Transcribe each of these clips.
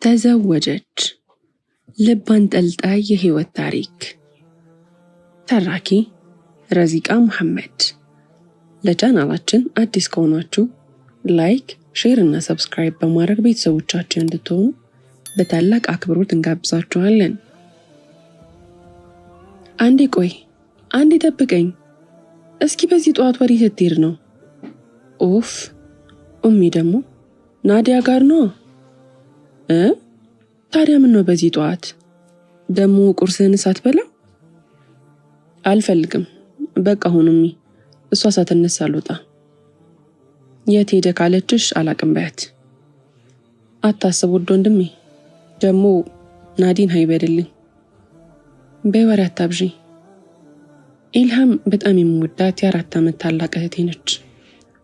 ተዘወጀች። ልብ አንጠልጣይ የህይወት ታሪክ። ተራኪ ረዚቃ መሐመድ። ለቻናላችን አዲስ ከሆናችሁ ላይክ፣ ሼር እና ሰብስክራይብ በማድረግ ቤተሰቦቻችን እንድትሆኑ በታላቅ አክብሮት እንጋብዛችኋለን። አንዴ ቆይ፣ አንዴ ጠብቀኝ። እስኪ በዚህ ጠዋት ወዴት ስትሄድ ነው? ኦፍ፣ ኡሚ ደግሞ ናዲያ ጋር ነው። ታዲያ ምን ነው በዚህ ጠዋት ደግሞ ቁርስህን ሳትበላ? አልፈልግም፣ በቃ ሁኑሚ፣ እሷ ሳትነሳ አልወጣ። የት ሄደ ካለችሽ አላቅም በያት። አታስብ ውድ ወንድሜ፣ ደግሞ ናዲን ሃይበድልኝ በወሬ አታብዢ። ኢልሃም በጣም የምወዳት የ4 ዓመት ታላቅ እህቴ ነች።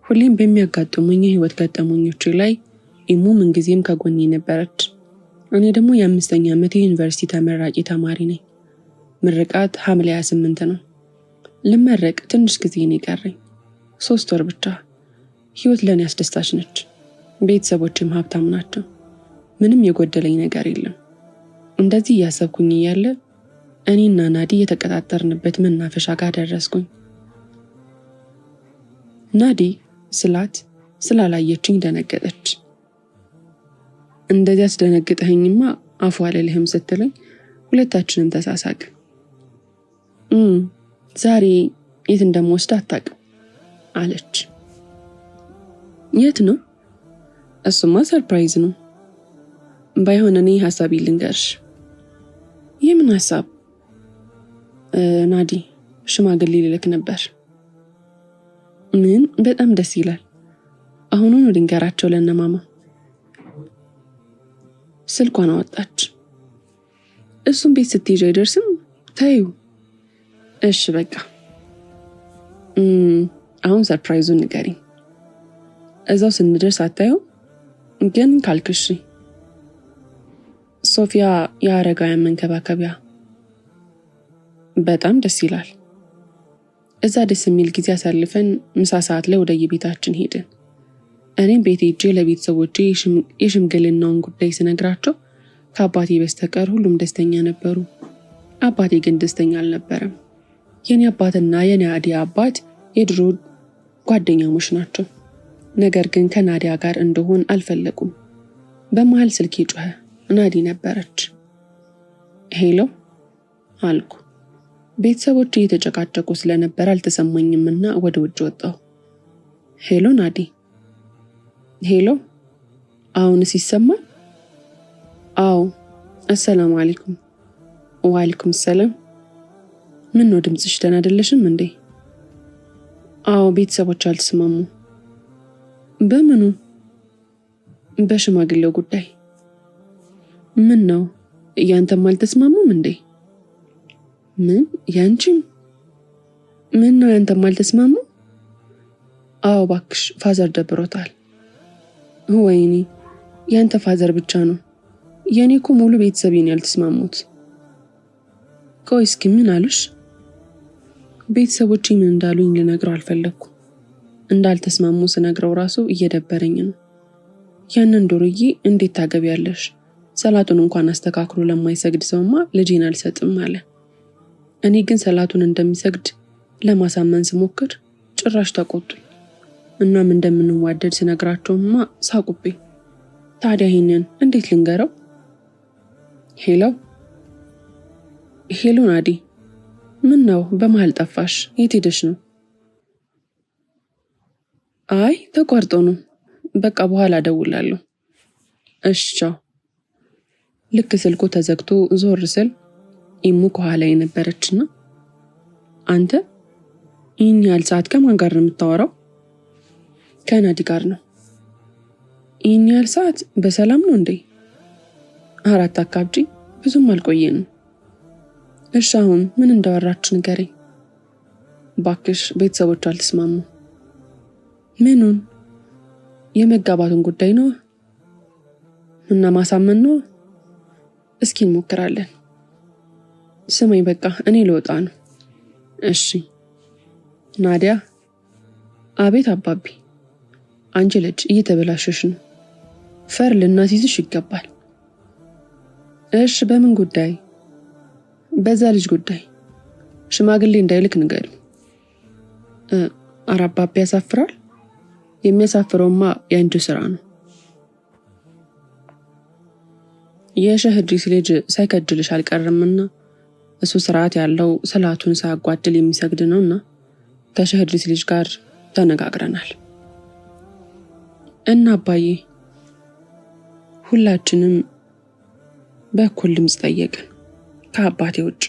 ሁሌም በሚያጋጥሙኝ የህይወት ገጠመኞች ላይ ኢሙ ምንጊዜም ከጎኔ ነበረች። እኔ ደግሞ የ5ኛ ዓመት የዩኒቨርሲቲ ተመራቂ ተማሪ ነኝ። ምርቃት ሐምሌ 28 ነው። ልመረቅ ትንሽ ጊዜ ነው የቀረኝ፣ 3 ወር ብቻ። ህይወት ለኔ አስደሳች ነች። ቤተሰቦችም ሀብታም ናቸው። ምንም የጎደለኝ ነገር የለም። እንደዚህ እያሰብኩኝ እያለ እኔና ናዲ የተቀጣጠርንበት መናፈሻ ጋር ደረስኩኝ። ናዲ ስላላየችኝ ደነገጠች። እንደዚህ አስደነግጠኸኝማ አፉ አልልህም ስትለኝ ሁለታችንም ተሳሳቅ። ዛሬ የት እንደምወስድ አታውቅም አለች። የት ነው? እሱማ ሰርፕራይዝ ነው። ባይሆን እኔ ሀሳብ ልንገርሽ። የምን ሀሳብ? ናዲ ሽማግሌ ልልክ ነበር። ምን? በጣም ደስ ይላል። አሁኑኑ ልንገራቸው ለነማማ። ስልኳን አወጣች። እሱም ቤት ስትሄጂ አይደርስም? ታዩ። እሺ በቃ አሁን ሰርፕራይዙን ንገሪኝ። እዛው ስንደርስ አታዩ? ግን ካልክሽ ሶፊያ የአረጋውያን መንከባከቢያ። በጣም ደስ ይላል። እዛ ደስ የሚል ጊዜ አሳልፈን ምሳ ሰዓት ላይ ወደ የቤታችን ሄድን። እኔም ቤት ሄጄ ለቤተሰቦቼ የሽምግልናውን ጉዳይ ስነግራቸው ከአባቴ በስተቀር ሁሉም ደስተኛ ነበሩ። አባቴ ግን ደስተኛ አልነበረም። የኔ አባትና የናዲያ አባት የድሮ ጓደኛሞች ናቸው። ነገር ግን ከናዲያ ጋር እንደሆን አልፈለጉም። በመሃል ስልኬ ጮኸ። ናዲ ነበረች። ሄሎ አልኩ። ቤተሰቦቼ እየተጨቃጨቁ ስለነበር አልተሰማኝምና ወደ ውጭ ወጣሁ። ሄሎ ናዲ። ሄሎ፣ አሁንስ ይሰማል? አዎ። አሰላሙ አለይኩም። ወአለይኩም ሰላም። ምን ነው ድምፅሽ ደህና አይደለሽም እንዴ? አዎ፣ ቤተሰቦች አልተስማሙ። በምኑ? በሽማግሌው ጉዳይ። ምን ነው ያንተም አልተስማሙም እንዴ? ምን? ያንቺም? ምን ነው ያንተም አልተስማሙ? አዎ ባክሽ፣ ፋዘር ደብሮታል። ወይኔ፣ ያንተ ፋዘር ብቻ ነው? የኔ እኮ ሙሉ ቤተሰቤን ያልተስማሙት። ቆይ እስኪ ምን አሉሽ? ቤተሰቦቼ ምን እንዳሉኝ ልነግረው አልፈለኩም። እንዳልተስማሙ ስነግረው ራሱ እየደበረኝ ነው። ያንን ዱርዬ እንዴት ታገቢያለሽ? ሰላቱን እንኳን አስተካክሎ ለማይሰግድ ሰውማ ልጄን አልሰጥም አለ። እኔ ግን ሰላቱን እንደሚሰግድ ለማሳመን ስሞክር ጭራሽ ተቆጡኝ። እናም እንደምንዋደድ ስነግራቸውማ ሳቁብኝ። ታዲያ ይሄንን እንዴት ልንገረው? ሄሎ ናዲ፣ ምን ነው በመሃል ጠፋሽ? የት ሄደሽ ነው? አይ ተቋርጦ ነው። በቃ በኋላ እደውላለሁ። እሺ ቻው። ልክ ስልኩ ተዘግቶ ዞር ስል ኢሙ ከኋላ የነበረችና አንተ ይህን ያህል ሰዓት ከማን ጋር ነው የምታወራው? ከናዲ ጋር ነው። ይህን ያህል ሰዓት በሰላም ነው እንዴ? 4 አካባቢ ብዙም አልቆየንም። እሺ አሁን ምን እንዳወራችሁ ንገረኝ ባክሽ። ቤተሰቦቹ አልተስማሙ። ምኑን? የመጋባቱን ጉዳይ ነው እና ማሳመን ነው። እስኪ እንሞክራለን። ስማኝ በቃ እኔ ልወጣ ነው። እሺ ናዲያ። አቤት አባቢ። አንቺ ልጅ እየተበላሸሽ ነው። ፈር ልናስይዝሽ ይገባል። እሺ በምን ጉዳይ? በዛ ልጅ ጉዳይ። ሽማግሌ እንዳይልክ ንገሪው። አራባቤ ያሳፍራል። የሚያሳፍረውማ የአንቺ ስራ ነው። የሼህ ኢድሪስ ልጅ ሳይከድልሽ አልቀርምና እሱ ስርዓት ያለው ሰላቱን ሳያጓድል የሚሰግድ ነውና ከሼህ ኢድሪስ ልጅ ጋር ተነጋግረናል። እና አባዬ ሁላችንም በእኩል ድምፅ ጠየቅን ከአባቴ ውጭ።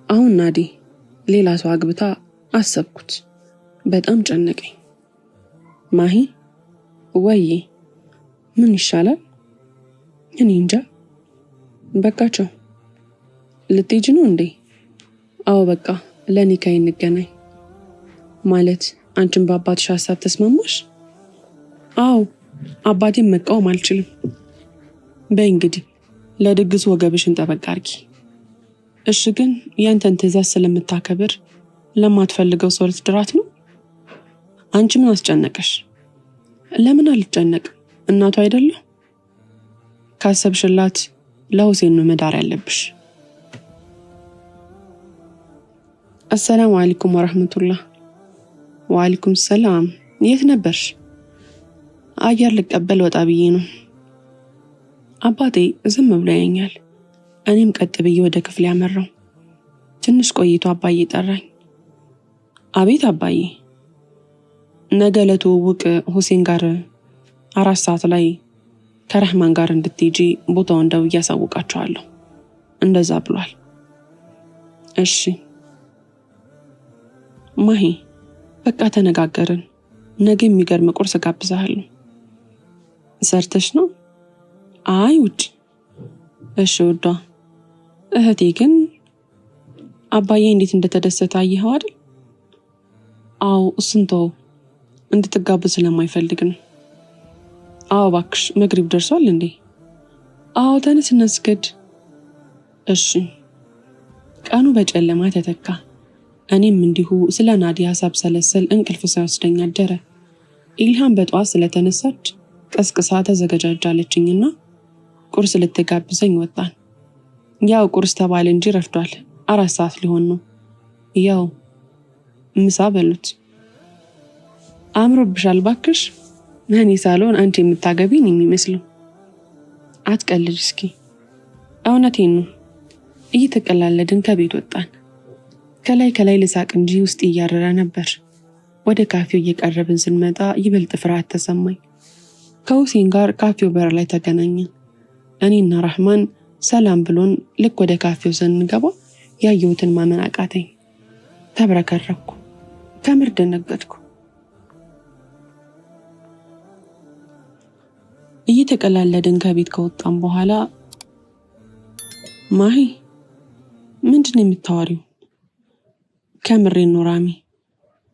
አሁን ናዲ ሌላ ሰው አግብታ አሰብኩት። በጣም ጨነቀኝ። ማሂ ወይዬ ምን ይሻላል? እኔ እንጃ። በቃቸው። ልትሄጂ ነው እንዴ? አዎ በቃ ለኒካይ እንገናኝ። ማለት አንቺን በአባትሽ ሀሳብ ተስማማሽ? አዎ አባቴን መቃወም አልችልም። በይ እንግዲህ ለድግሱ ወገብሽን ጠበቅ አድርጊ። እሺ ግን ያንተን ትዕዛዝ ስለምታከብር ለማትፈልገው ሰው ልትድራት ነው? አንቺ ምን አስጨነቀሽ? ለምን አልጨነቅም? እናቱ አይደለሁ? ካሰብሽላት ለሁሴን ነው መዳር ያለብሽ። አሰላሙ አለይኩም ወራህመቱላህ። ወአለይኩም ሰላም። የት ነበርሽ? አየር ልቀበል ወጣ ብዬ ነው። አባቴ ዝም ብሎ ያኛል። እኔም ቀጥ ብዬ ወደ ክፍል ያመራው። ትንሽ ቆይቶ አባዬ ጠራኝ። አቤት አባዬ። ነገ ለትውውቅ ሁሴን ጋር 4 ሰዓት ላይ ከረህማን ጋር እንድትሄጂ ቦታውን ደውዬ አሳውቃቸዋለሁ። እንደዛ ብሏል። እሺ ማሂ በቃ ተነጋገርን። ነገ የሚገርም ቁርስ ጋብዛለሁ። ሰርተሽ ነው? አይ ውጭ። እሺ ውዷ እህቴ ግን አባዬ እንዴት እንደተደሰተ አየኸው አይደል? አዎ እሱን ተወው፣ እንድትጋቡ ስለማይፈልግ ነው። አዎ እባክሽ መግሪብ ደርሷል እንዴ? አዎ ተነስ እንስገድ። እሺ። ቀኑ በጨለማ ተተካ። እኔም እንዲሁ ስለ ናዲ ሀሳብ ሰለሰል እንቅልፍ ሳይወስደኝ አደረ። ኢልሃም በጠዋት ስለተነሳች ቀስቅሳ ተዘገጃጃለችኝና ቁርስ ልትጋብዘኝ ወጣን። ያው ቁርስ ተባለ እንጂ ረፍዷል። 4 ሰዓት ሊሆን ነው። ያው ምሳ በሉት። አምሮብሻል ባክሽ። እኔ ሳልሆን አንቺ የምታገቢኝ የሚመስለው። አትቀልጅ እስኪ። እውነቴን ነው። እየተቀላለድን ከቤት ወጣን። ከላይ ልሳቅ እንጂ ውስጥ እያረረ ነበር። ወደ ካፌው እየቀረብን ስንመጣ ይበልጥ ፍርሃት ተሰማኝ። ከሁሴን ጋር ካፌው በር ላይ ተገናኘን። እኔና ራህማን ሰላም ብሎን ልክ ወደ ካፌው ስንገባ ያየሁትን ማመን አቃተኝ። ተብረከረኩ። ከምር ደነገጥኩ። እየተቀላለድን ከቤት ከወጣን በኋላ ማሂ ምንድን ነው የምታወሪው? ከምሬን ነው ራሚ።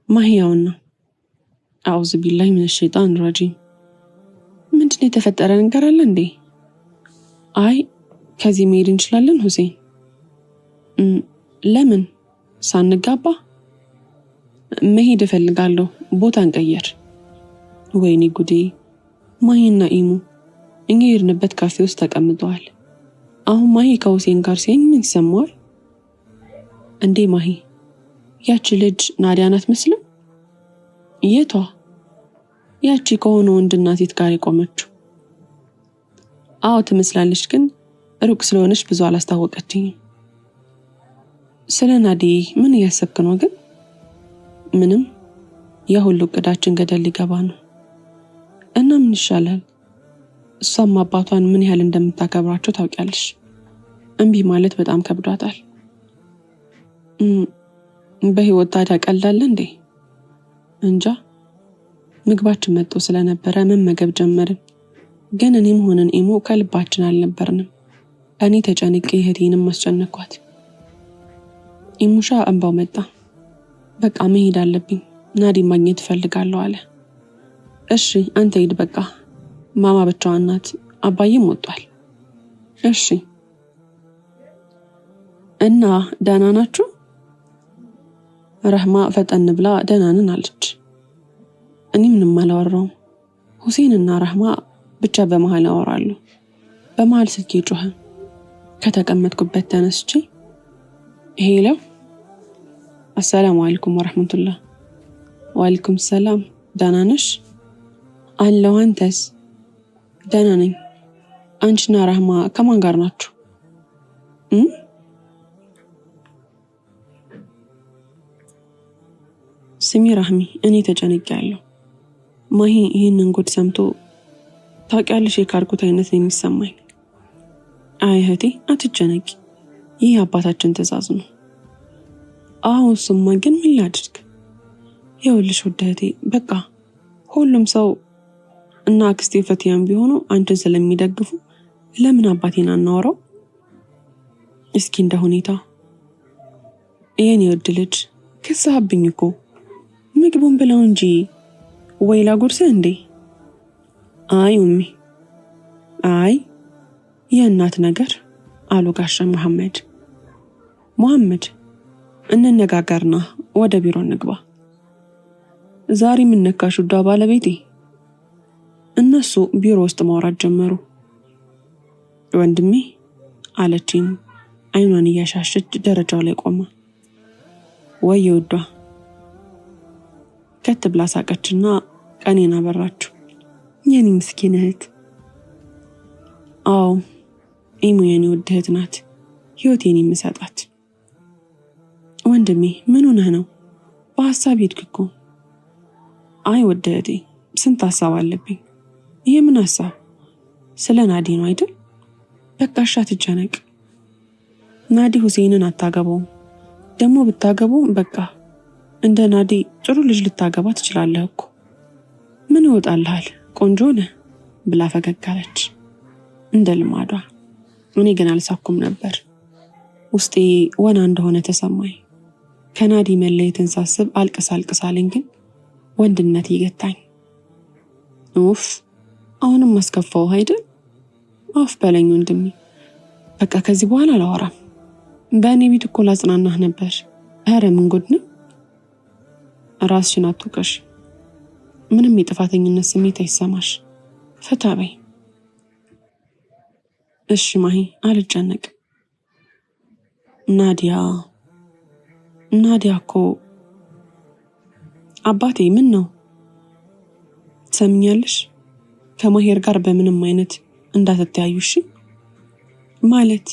ማሂ ያውና አውዝ ቢላሂ ምን ሸይጣን ረጂም። ምንድን ነው የተፈጠረ ነገር አለ እንዴ? አይ ከዚህ መሄድ እንችላለን ሁሴን። ለምን? ሳንጋባ መሄድ እፈልጋለሁ። ቦታ እንቀየር። ወይኔ ጉዴ። ማሂና ኢሙ እኛ የሄድንበት ካፌ ውስጥ ተቀምጠዋል። አሁን ማሂ ከሁሴን ጋር ሲያኝ ምን ይሰማዋል እንዴ? ማሂ ያቺ ልጅ ናዲያን አትመስልም? የቷ? ያቺ ከሆነ ወንድና ሴት ጋር የቆመችው። አዎ ትመስላለች፣ ግን ሩቅ ስለሆነች ብዙ አላስታወቀችኝም። ስለ ናዲ ምን እያሰብክ ነው ግን? ምንም። የሁሉ እቅዳችን ገደል ሊገባ ነው እና ምን ይሻላል? እሷም አባቷን ምን ያህል እንደምታከብራቸው ታውቂያለሽ። እምቢ ማለት በጣም ከብዷታል። በህይወት ታዲያ ቀልዳለ እንዴ? እንጃ። ምግባችን መጥቶ ስለነበረ መመገብ ጀመርን። ግን እኔም ሆነን ኢሞ ከልባችን አልነበርንም። እኔ ተጨንቄ እህቴንም አስጨነኳት። ኢሙሻ እንባው መጣ። በቃ መሄድ አለብኝ፣ ናዲ ማግኘት እፈልጋለሁ አለ። እሺ አንተ ሂድ በቃ፣ ማማ ብቻዋን ናት፣ አባዬም ወጧል። እሺ። እና ደህና ናችሁ? ረህማ ፈጠን ብላ ደህና ነን አለች። እኔ ምንም አላወራውም። ሁሴን እና ረህማ ብቻ በመሃል ያወራሉ። በመሃል ስልኬ ጮኸ። ከተቀመጥኩበት ተነስቼ ሄሎ፣ አሰላሙ አለይኩም ወራህመቱላህ። ወአለይኩም ሰላም፣ ደህና ነሽ? አለሁ፣ አንተስ? ደህና ነኝ። አንቺና ራህማ ከማን ጋር ናችሁ? ስሚ ራህሚ፣ እኔ ተጨንቄያለሁ። ማሂ ይህንን ጉድ ሰምቶ ታውቂያለሽ፣ የካርኩት አይነት ነው የሚሰማኝ። አይ እህቴ አትጨነቂ፣ ይህ አባታችን ትእዛዝ ነው። አሁን እሱማ ግን ምን ላድርግ? ይኸውልሽ ውድ እህቴ፣ በቃ ሁሉም ሰው እና አክስቴ ፈቲያም ቢሆኑ አንቺን ስለሚደግፉ ለምን አባቴን አናወራው? እስኪ እንደ ሁኔታ የኔ ውድ ልጅ ከሳህብኝ እኮ ምግቡን ብለው እንጂ ወይ ላጉርስህ እንዴ? አይ ኡሚ፣ አይ የእናት ነገር አሉ ጋሻ መሐመድ እንነጋገርና ወደ ቢሮ እንግባ። ዛሬ የምነካሽ ውዷ ባለቤቴ። እነሱ ቢሮ ውስጥ ማውራት ጀመሩ። ወንድሜ አለችኝ አይኗን እያሻሸች ደረጃው ላይ ቆማ። ወይ ውዷ ከት ብላ ሳቀችና ቀኔን አበራችሁ። የኔ ምስኪን እህት። አዎ ኢሙ የኔ ውድ እህት ናት፣ ህይወቴን የምሰጣት። ወንድሜ ምን ሆነህ ነው? በሀሳብ ሄድክ እኮ። አይ ውድ እህቴ ስንት ሀሳብ አለብኝ። ይሄ ምን ሀሳብ? ስለ ናዲ ነው አይደል? በቃ እሺ አትጨነቅ። ናዲ ሁሴንን አታገባውም። ደግሞ ብታገቡም በቃ እንደ ናዲ ጥሩ ልጅ ልታገባ ትችላለህ እኮ። ምን ይወጣልሃል? ቆንጆ ነህ ብላ ፈገግ አለች እንደ ልማዷ። እኔ ግን አልሳኩም ነበር። ውስጤ ወና እንደሆነ ተሰማኝ። ከናዲ መለየትን ሳስብ አልቅስ አለኝ። ግን ወንድነት ይገታኝ። ኡፍ አሁንም አስከፋው አይደል? አፍ በለኝ ወንድሜ። በቃ ከዚህ በኋላ አላወራም። በእኔ ቤት እኮ ላጽናናህ ነበር። ኧረ ምን ጉድ ነው? ራስሽን አትውቀሽ። ምንም የጥፋተኝነት ስሜት አይሰማሽ። ፈታ በይ። እሺ ማሂ አልጨነቅም። ናዲያ እኮ አባቴ ምን ነው ትሰምኛለሽ? ከማሄር ጋር በምንም አይነት እንዳትተያዩ እሺ? ማለት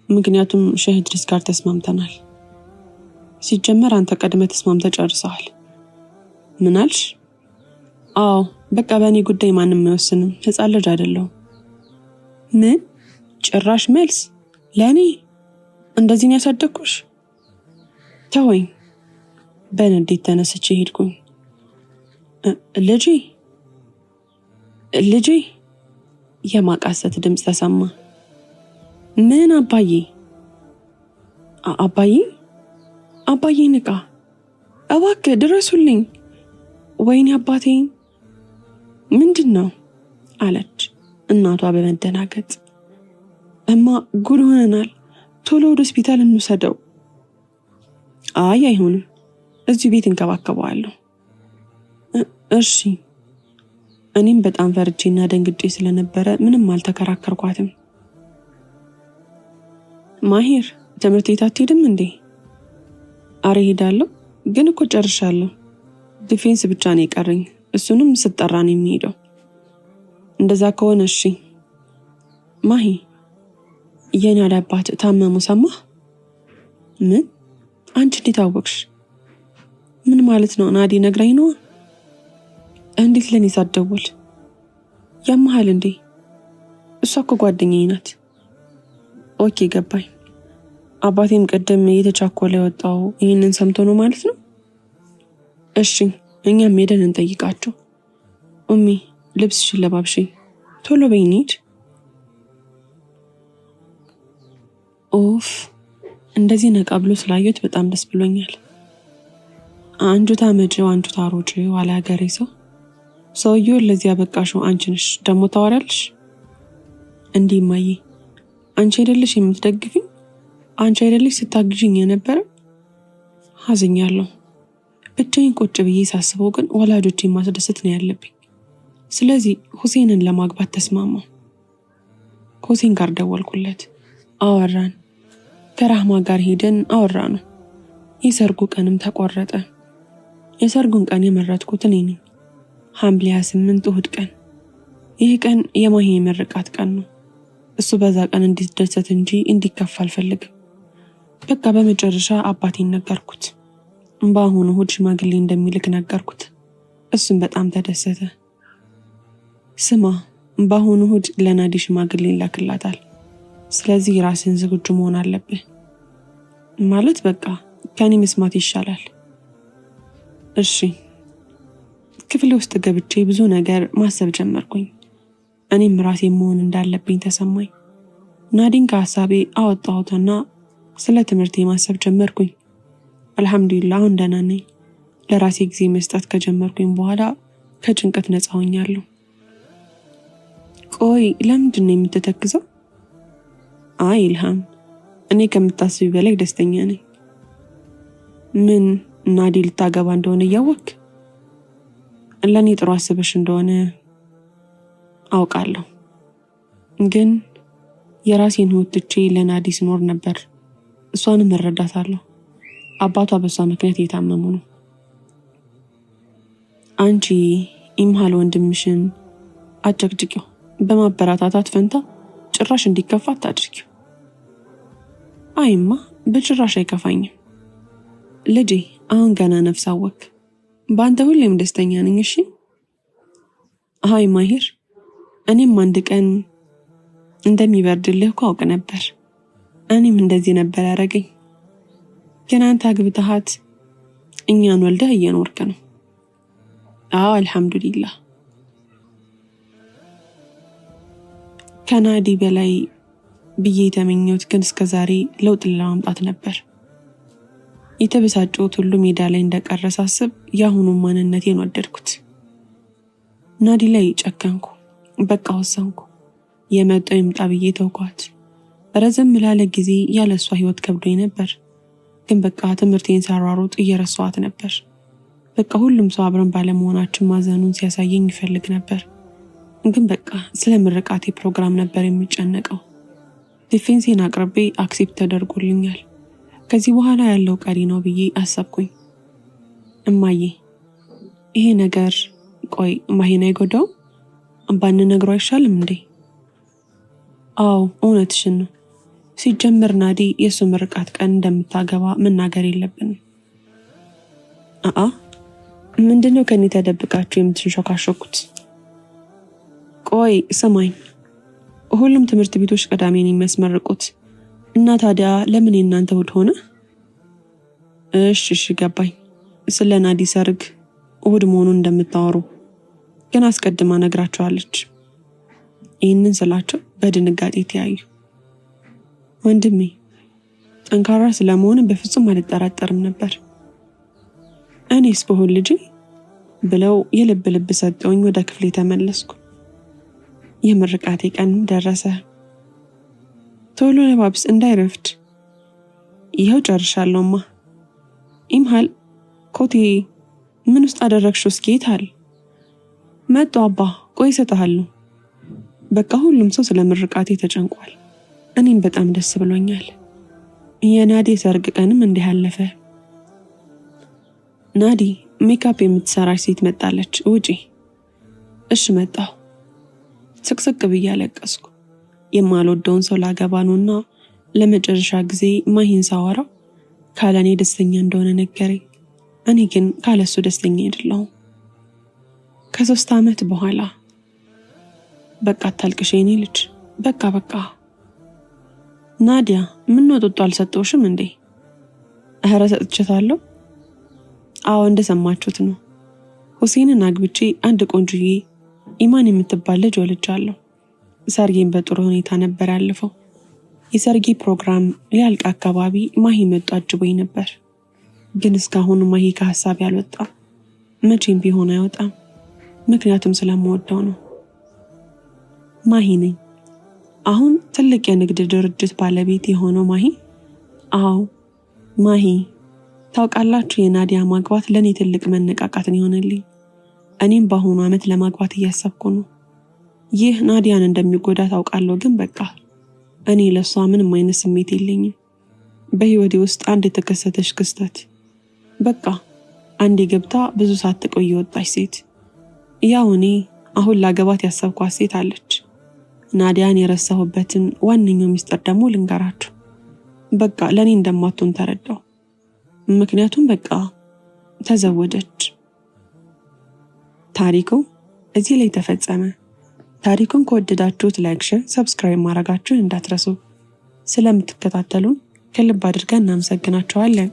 ምክንያቱም ሼህ ኢድሪስ ጋር ተስማምተናል። ሲጀመር አንተ ቀድመህ ተስማምተህ ጨርሰሃል። ምን አልሽ? አዎ በቃ በእኔ ጉዳይ ማንም አይወስንም። ህፃን ልጅ አይደለሁም። ምን ጭራሽ መልስ ለእኔ? እንደዚህ ነው ያሳደግኩሽ? ተወኝ። በንዴት ተነስቼ ሄድኩኝ። ልጄ የማቃሰት ድምፅ ተሰማ። ምን አባዬ? አባዬ ንቃ እባክህ፣ ድረሱልኝ። ወይኔ አባቴ ምንድን ነው አለች እናቷ በመደናገጥ። እማ ጉድ ሆነናል፣ ቶሎ ወደ ሆስፒታል እንውሰደው። አይ አይሆንም፣ እዚሁ ቤት እንከባከበዋለሁ። እሺ። እኔም በጣም ፈርቼና ደንግጬ ስለነበረ ምንም አልተከራከርኳትም። ማሄር ትምህርት ቤት አትሄድም እንዴ? አረ ሄዳለሁ፣ ግን እኮ ጨርሻለሁ። ዲፌንስ ብቻ ነው የቀረኝ፣ እሱንም ስጠራ ነው የሚሄደው። እንደዛ ከሆነ እሺ። ማሂ የኔ አባት ታመሙ ሰማህ? ምን? አንቺ እንዴት አወቅሽ? ምን ማለት ነው? ናዲ ነግራኝ ነው። እንዴት ለኔ ሳትደውል? ያመሃል እንዴ? እሷ እኮ ጓደኛዬ ናት። ኦኬ ገባኝ። አባቴም ቀደም እየተቻኮለ የወጣው ይህንን ሰምቶ ነው ማለት ነው። እሺ እኛም ሄደን እንጠይቃቸው። ኡሚ ልብስሽን ለባብሺ፣ ቶሎ በይ እንሂድ። ኦፍ እንደዚህ ነቃ ብሎ ስላየሁት በጣም ደስ ብሎኛል። አንጁ ታመጪው አንጁ ታሮጪው አለ ሀገሬ ሰው። ሰውዬውን ለዚህ ያበቃሽው አንቺ ነሽ። ደግሞ ታወራለሽ እንዲህ? እማዬ አንቺ አይደለሽ የምትደግፊኝ? አንቺ አይደለሽ ስታግዥኝ የነበረ? አዝኛለሁ። ብቻዬን ቁጭ ብዬ ሳስበው ግን ወላጆቼን ማስደሰት ነው ያለብኝ። ስለዚህ ሁሴንን ለማግባት ተስማማሁ። ሁሴን ጋር ደወልኩለት። አወራን። ከራህማ ጋር ሄደን አወራን። የሰርጉ ቀንም ተቆረጠ። የሰርጉን ቀን የመረጥኩት እኔ ነኝ። ሐምሌ 28 እሁድ ቀን። ይህ ቀን የማሂ የምርቃት ቀን ነው። እሱ በዛ ቀን እንዲደሰት እንጂ እንዲከፋ አልፈልግም። በቃ በመጨረሻ አባቴን ነገርኩት። በአሁኑ እሁድ ሽማግሌ እንደሚልክ ነገርኩት። እሱም በጣም ተደሰተ። ስማ፣ በአሁኑ እሁድ ለናዲ ሽማግሌ ይላክላታል። ስለዚህ ራስን ዝግጁ መሆን አለብህ። ማለት በቃ ከኔ መስማት ይሻላል። እሺ። ክፍሌ ውስጥ ገብቼ ብዙ ነገር ማሰብ ጀመርኩኝ። እኔም ራሴ መሆን እንዳለብኝ ተሰማኝ። ናዲን ከሀሳቤ አወጣሁትና ስለ ትምህርቴ ማሰብ ጀመርኩኝ። አልሐምዱሊላህ አሁን ደህና ነኝ። ለራሴ ጊዜ መስጠት ከጀመርኩኝ በኋላ ከጭንቀት ነፃ ሆኛለሁ። ቆይ ለምንድን ነው የምትተክዘው? አይ ኢልሃም፣ እኔ ከምታስቢ በላይ ደስተኛ ነኝ። ምን ናዲ ልታገባ እንደሆነ እያወቅ? ለእኔ ጥሩ አስበሽ እንደሆነ አውቃለሁ፣ ግን የራሴን ህይወት ትቼ ለናዲ ስኖር ነበር። እሷንም እረዳታለሁ። አባቷ በሷ ምክንያት የታመሙ ነው። አንቺ ኢምሃል ወንድምሽን አጨቅጭቂው። በማበረታታት ፈንታ ጭራሽ እንዲከፋ አታድርጊው። አይማ በጭራሽ አይከፋኝም ልጄ። አሁን ገና ነፍስ አወክ። በአንተ ሁሌም ደስተኛ ነኝ። እሺ። አይ ማሂር፣ እኔም አንድ ቀን እንደሚበርድልህ እኮ አውቅ ነበር። እኔም እንደዚህ ነበር ያደረገኝ። ግን አንተ አግብተሃት እኛን ወልደህ እየኖርክ ነው። አዎ አልሐምዱሊላህ። ከናዲ በላይ ብዬ የተመኘሁት ግን እስከዛሬ ለውጥ ለማምጣት ነበር። የተበሳጨሁት ሁሉ ሜዳ ላይ እንደቀረ ሳስብ የአሁኑን ማንነቴን ወደድኩት። ናዲ ላይ ጨከንኩ። በቃ ወሰንኩ። የመጣው ይምጣ ብዬ ተውኳት። ረዘም ላለ ጊዜ ያለ እሷ ህይወት ከብዶኝ ነበር። ግን በቃ ትምህርቴን ሳሯሩጥ እየረሳኋት ነበር። በቃ ሁሉም ሰው አብረን ባለመሆናችን ማዘኑን ሲያሳየኝ ይፈልግ ነበር። ግን በቃ ስለ ምርቃቴ ፕሮግራም ነበር የሚጨነቀው። ዲፌንሴን አቅርቤ አክሴፕት ተደርጎልኛል። ከዚህ በኋላ ያለው ቀሪ ነው ብዬ አሰብኩኝ። እማዬ፣ ይሄ ነገር ቆይ ማሂን አይጎዳው? ባንነግረው አይሻልም እንዴ? አዎ እውነትሽን ነው። ሲጀመር ናዲ የእሱ ምርቃት ቀን እንደምታገባ መናገር የለብንም። ምንድነው ከኔ ተደብቃችሁ የምትንሾካሾኩት? ቆይ ስማኝ፣ ሁሉም ትምህርት ቤቶች ቅዳሜን የሚያስመርቁት እና ታዲያ ለምን የእናንተ እሑድ ሆነ? እሺ ገባኝ። ስለ ናዲ ሰርግ እሑድ መሆኑን እንደምታወሩ ግን አስቀድማ ነግራቸዋለች። ይህንን ስላቸው በድንጋጤ ተያዩ። ወንድሜ፣ ጠንካራ ስለመሆን በፍጹም አልጠራጠርም ነበር። እኔስ በሆን ልጄ ብለው የልብ ልብ ሰጠውኝ። ወደ ክፍሌ ተመለስኩ። የምርቃቴ ቀን ደረሰ። ቶሎ ለባብስ እንዳይረፍድ። ይኸው ጨርሻለሁማ። ኢምሃል፣ ኮቴ ምን ውስጥ አደረግሽው? እስኪ የታል? መጡ አባ፣ ቆይ እሰጥሃለሁ። በቃ ሁሉም ሰው ስለ ምርቃቴ ተጨንቋል። እኔም በጣም ደስ ብሎኛል። የናዲ ሰርግ ቀንም እንዲህ አለፈ። ናዲ ሜካፕ የምትሰራች ሴት መጣለች። ውጪ። እሺ መጣሁ። ስቅስቅ ብዬ አለቀስኩ። የማልወደውን ሰው ላገባ ነውና ለመጨረሻ ጊዜ ማሂን ሳወራው ካለኔ ደስተኛ እንደሆነ ነገረኝ። እኔ ግን ካለሱ ደስተኛ አይደለሁም። ከ3 ዓመት በኋላ በቃ አታልቅሽ የኔ ልጅ። በቃ ናዲያ፣ ምን ነው ጡጦ አልሰጠውሽም እንዴ? እህረ ሰጥቼታለሁ። አዎ እንደሰማችሁት ነው። ሁሴንን አግብቼ አንድ ቆንጆዬ ኢማን የምትባል ልጅ ወልጃለሁ። ሰርጌን በጥሩ ሁኔታ ነበር ያለፈው። የሰርጌ ፕሮግራም ሊያልቅ አካባቢ ማሂ መጡ አጅቦኝ ነበር። ግን እስካሁን ማሂ ከሀሳብ ያልወጣም። መቼም ቢሆን አይወጣም። ምክንያቱም ስለምወደው ነው። ማሂ ነኝ። አሁን ትልቅ የንግድ ድርጅት ባለቤት የሆነው ማሂ። አዎ ማሂ። ታውቃላችሁ፣ የናዲያ ማግባት ለኔ ትልቅ መነቃቃትን ይሆነልኝ። እኔም በአሁኑ ዓመት ለማግባት እያሰብኩ ነው። ይህ ናዲያን እንደሚጎዳ ታውቃለሁ፣ ግን በቃ እኔ ለሷ ምንም አይነት ስሜት የለኝም። በህይወቴ ውስጥ አንድ የተከሰተች ክስተት፣ በቃ አንዴ ገብታ ብዙ ሳትቆይ የወጣች ሴት። ያው እኔ አሁን ላገባት ያሰብኳት ሴት አለች። ናዲያን የረሳሁበትን ዋነኛው ሚስጥር ደግሞ ልንገራችሁ። በቃ ለኔ እንደማትሆን ተረዳው። ምክንያቱም በቃ ተዘወጀች። ታሪኩ እዚህ ላይ ተፈጸመ። ታሪኩን ከወደዳችሁት ላይክ፣ ሼር፣ ሰብስክራይብ ማድረጋችሁን እንዳትረሱ። ስለምትከታተሉን ከልብ አድርገን እናመሰግናችኋለን።